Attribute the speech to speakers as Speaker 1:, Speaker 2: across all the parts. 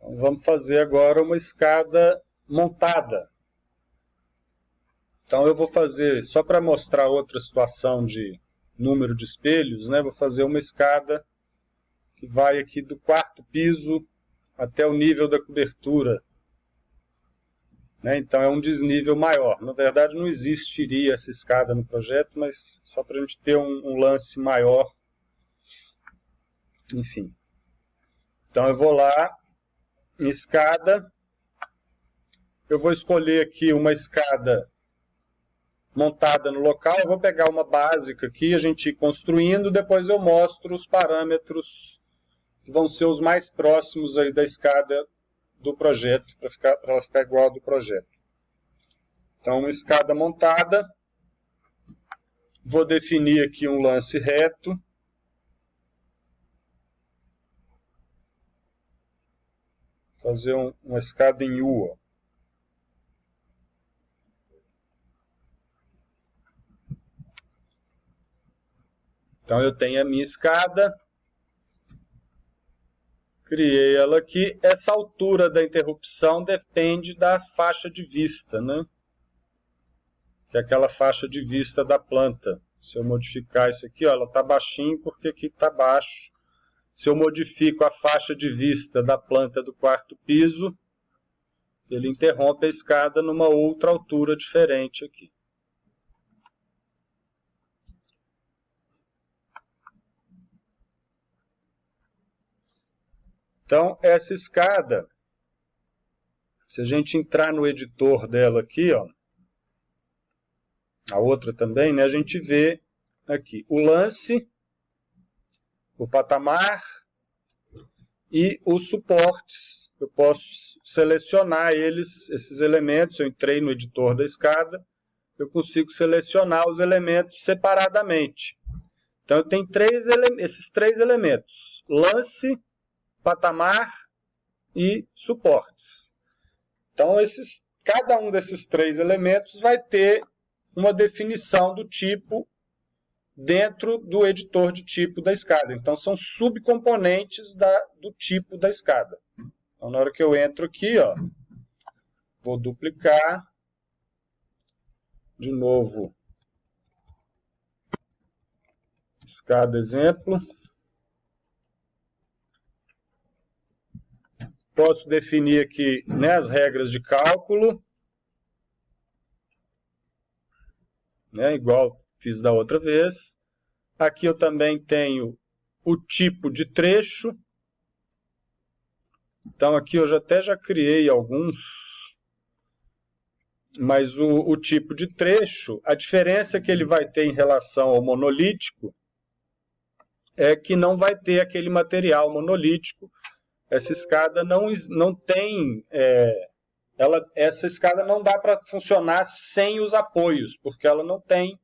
Speaker 1: Então, vamos fazer agora uma escada montada. Então eu vou fazer, só para mostrar outra situação de número de espelhos, né, vou fazer uma escada que vai aqui do quarto piso até o nível da cobertura. Né, então é um desnível maior. Na verdade não existiria essa escada no projeto, mas só para a gente ter um lance maior. Enfim. Então eu vou lá, em escada. Eu vou escolher aqui uma escada montada no local. Eu vou pegar uma básica aqui, a gente ir construindo, depois eu mostro os parâmetros que vão ser os mais próximos aí da escada do projeto, para ela ficar igual ao do projeto. Então, uma escada montada. Vou definir aqui um lance reto. Fazer uma escada em U. Ó. Então, eu tenho a minha escada. Criei ela aqui. Essa altura da interrupção depende da faixa de vista, né? Que é aquela faixa de vista da planta. Se eu modificar isso aqui, ó, ela está baixinho porque aqui está baixo. Se eu modifico a faixa de vista da planta do quarto piso, ele interrompe a escada numa outra altura diferente aqui. Então, essa escada, se a gente entrar no editor dela aqui, ó, a outra também, né, a gente vê aqui o lance, o patamar e os suportes. Eu posso selecionar esses elementos. Eu entrei no editor da escada, eu consigo selecionar os elementos separadamente. Então, eu tenho esses três elementos: lance, patamar e suportes. Então, cada um desses três elementos vai ter uma definição do tipo dentro do editor de tipo da escada. Então, são subcomponentes do tipo da escada. Então, na hora que eu entro aqui, ó, vou duplicar. De novo, escada exemplo. Posso definir aqui, né, as regras de cálculo. Né, igual fiz da outra vez. Aqui eu também tenho o tipo de trecho. Então aqui eu até já criei alguns. Mas o tipo de trecho, a diferença que ele vai ter em relação ao monolítico é que não vai ter aquele material monolítico. Essa escada não tem... essa escada não dá para funcionar sem os apoios, porque ela não tem,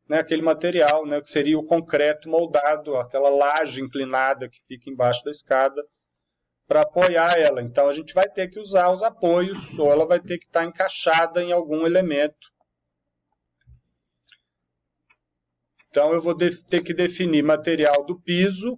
Speaker 1: né, aquele material, né, que seria o concreto moldado, aquela laje inclinada que fica embaixo da escada, para apoiar ela. Então a gente vai ter que usar os apoios, ou ela vai ter que estar encaixada em algum elemento. Então eu vou ter que definir material do piso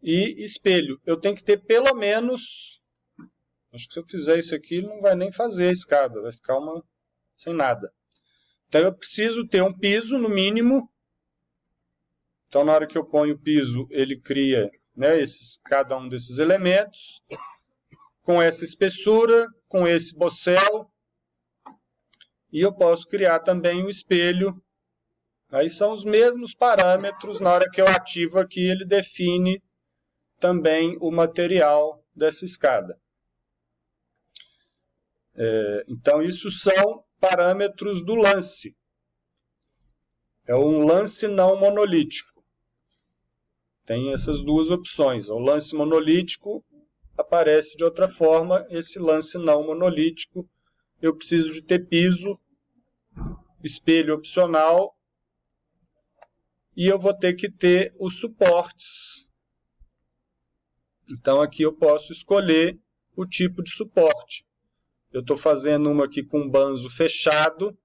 Speaker 1: e espelho. Eu tenho que ter pelo menos... Acho que se eu fizer isso aqui, ele não vai nem fazer a escada, vai ficar sem nada. Então eu preciso ter um piso, no mínimo. Então na hora que eu ponho o piso, ele cria, né, cada um desses elementos, com essa espessura, com esse bossel. E eu posso criar também o espelho. Aí são os mesmos parâmetros, na hora que eu ativo aqui, ele define também o material dessa escada. Então, isso são parâmetros do lance. É um lance não monolítico. Tem essas duas opções. O lance monolítico aparece de outra forma. Esse lance não monolítico, eu preciso de ter piso, espelho opcional, e eu vou ter que ter os suportes. Então, aqui eu posso escolher o tipo de suporte. Eu estou fazendo uma aqui com banzo fechado.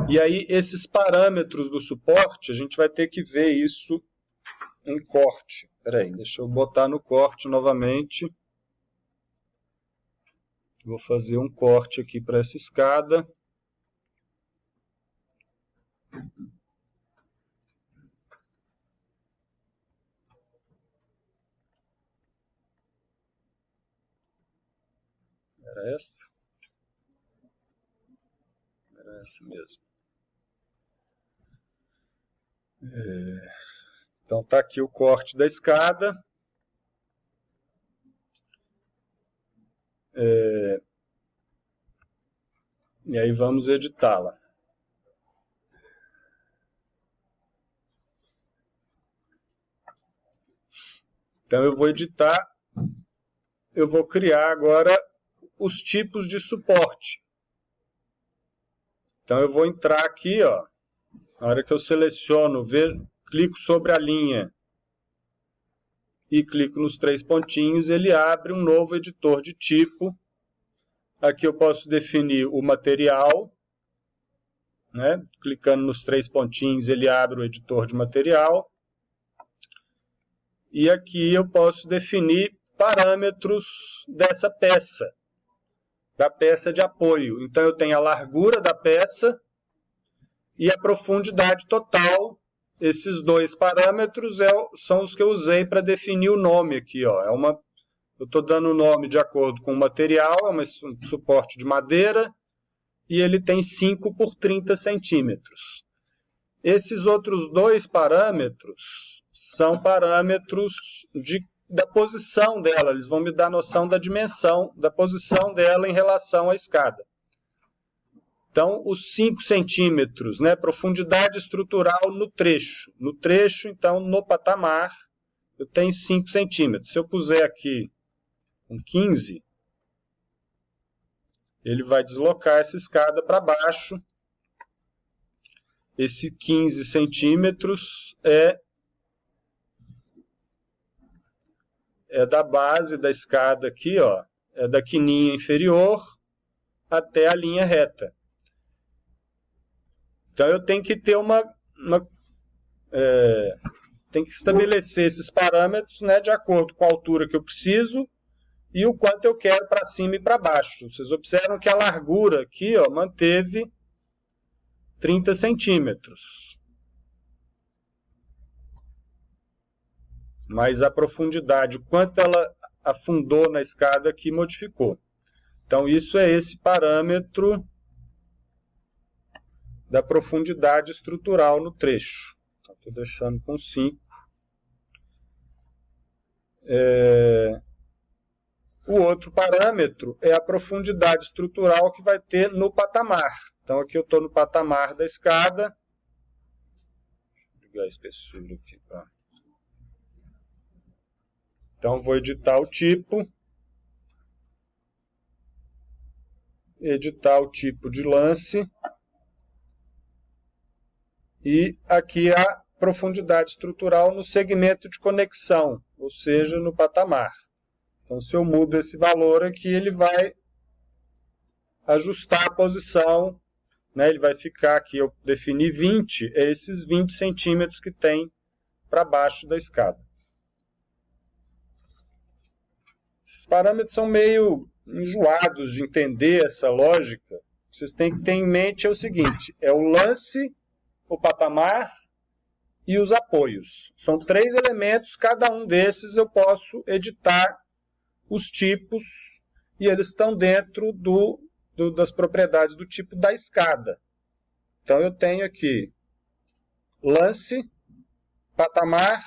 Speaker 1: E aí, esses parâmetros do suporte, a gente vai ter que ver isso em corte. Espera aí, deixa eu botar no corte novamente. Vou fazer um corte aqui para essa escada. Era essa? Era essa mesmo. Então está aqui o corte da escada. E aí vamos editá-la. Então eu vou editar, eu vou criar agora os tipos de suporte. Então eu vou entrar aqui, ó, na hora que eu seleciono, clico sobre a linha e clico nos 3 pontinhos, ele abre um novo editor de tipo. Aqui eu posso definir o material, né? Clicando nos 3 pontinhos, ele abre o editor de material. E aqui eu posso definir parâmetros dessa peça, da peça de apoio. Então eu tenho a largura da peça e a profundidade total. Esses 2 parâmetros são os que eu usei para definir o nome aqui, ó. Eu estou dando o nome de acordo com o material, é um suporte de madeira, e ele tem 5 por 30 centímetros. Esses outros 2 parâmetros são parâmetros da posição dela, eles vão me dar noção da dimensão, da posição dela em relação à escada. Então, os 5 centímetros, né, profundidade estrutural no trecho. No trecho, então, no patamar, eu tenho 5 centímetros. Se eu puser aqui um 15, ele vai deslocar essa escada para baixo. Esse 15 centímetros é da base da escada aqui, ó, é da quininha inferior até a linha reta. Então eu tenho que ter tem que estabelecer esses parâmetros, né, de acordo com a altura que eu preciso e o quanto eu quero para cima e para baixo. Vocês observam que a largura aqui, ó, manteve 30 centímetros. Mas a profundidade, o quanto ela afundou na escada aqui, modificou. Então isso é esse parâmetro da profundidade estrutural no trecho. Estou deixando com 5. O outro parâmetro é a profundidade estrutural que vai ter no patamar. Então aqui eu estou no patamar da escada. Vou ligar a espessura aqui. Tá? Então vou editar o tipo. Editar o tipo de lance. E aqui a profundidade estrutural no segmento de conexão, ou seja, no patamar. Então, se eu mudo esse valor aqui, ele vai ajustar a posição, né? Ele vai ficar aqui, eu defini 20, é esses 20 centímetros que tem para baixo da escada. Esses parâmetros são meio enjoados de entender essa lógica. Vocês têm que ter em mente o seguinte, é o lance, o patamar e os apoios. São 3 elementos, cada um desses eu posso editar os tipos e eles estão dentro das propriedades do tipo da escada. Então eu tenho aqui lance, patamar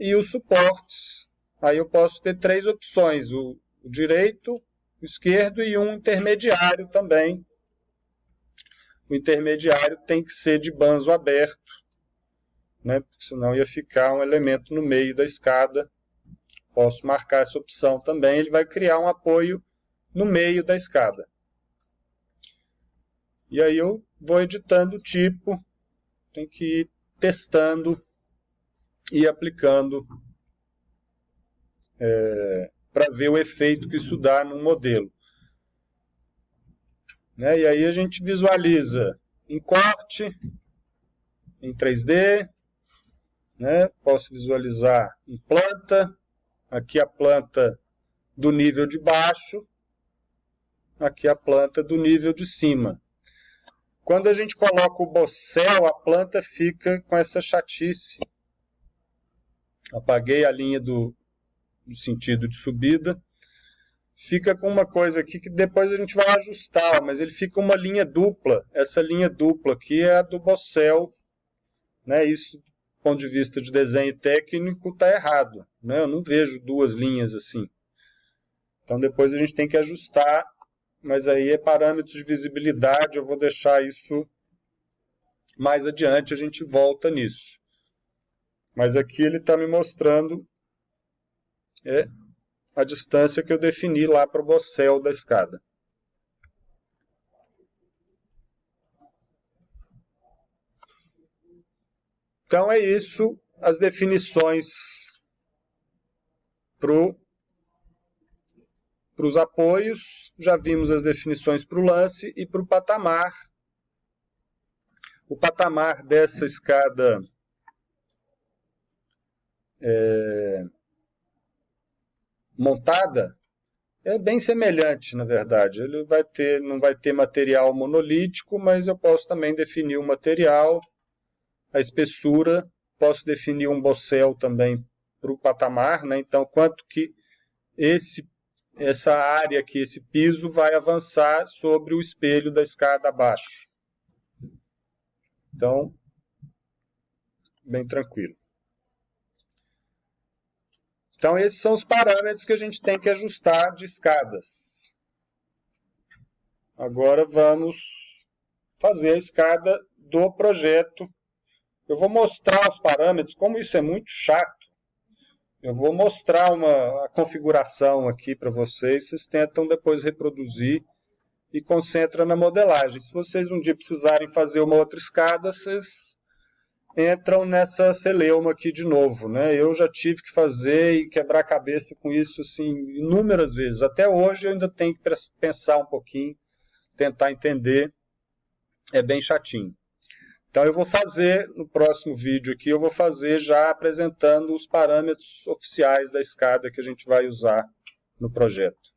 Speaker 1: e os suportes. Aí eu posso ter 3 opções, o direito, o esquerdo e um intermediário também. O intermediário tem que ser de banzo aberto, né? Porque senão ia ficar um elemento no meio da escada. Posso marcar essa opção também, ele vai criar um apoio no meio da escada. E aí eu vou editando o tipo, tem que ir testando e aplicando para ver o efeito que isso dá no modelo. Né? E aí a gente visualiza em corte, em 3D, né? Posso visualizar em planta, aqui a planta do nível de baixo, aqui a planta do nível de cima. Quando a gente coloca o bossel, a planta fica com essa chatice. Apaguei a linha do sentido de subida. Fica com uma coisa aqui que depois a gente vai ajustar, mas ele fica uma linha dupla. Essa linha dupla aqui é a do bossel, né? Isso, do ponto de vista de desenho técnico, está errado, né? Eu não vejo duas linhas assim. Então depois a gente tem que ajustar, mas aí é parâmetro de visibilidade, eu vou deixar isso mais adiante, a gente volta nisso. Mas aqui ele está me mostrando a distância que eu defini lá para o bossel da escada. Então é isso, as definições para os apoios. Já vimos as definições para o lance e para o patamar. O patamar dessa escada montada é bem semelhante, na verdade. Ele não vai ter material monolítico, mas eu posso também definir o material, a espessura, posso definir um bossel também para o patamar, né? Então, quanto que essa área aqui, esse piso, vai avançar sobre o espelho da escada abaixo. Então, bem tranquilo. Então, esses são os parâmetros que a gente tem que ajustar de escadas. Agora vamos fazer a escada do projeto. Eu vou mostrar os parâmetros, como isso é muito chato. Eu vou mostrar a configuração aqui para vocês. Vocês tentam depois reproduzir e concentram na modelagem. Se vocês um dia precisarem fazer uma outra escada, vocês entram nessa celeuma aqui de novo, né? Eu já tive que fazer e quebrar a cabeça com isso assim, inúmeras vezes. Até hoje eu ainda tenho que pensar um pouquinho, tentar entender. É bem chatinho. Então eu vou fazer, no próximo vídeo aqui, eu vou fazer já apresentando os parâmetros oficiais da escada que a gente vai usar no projeto.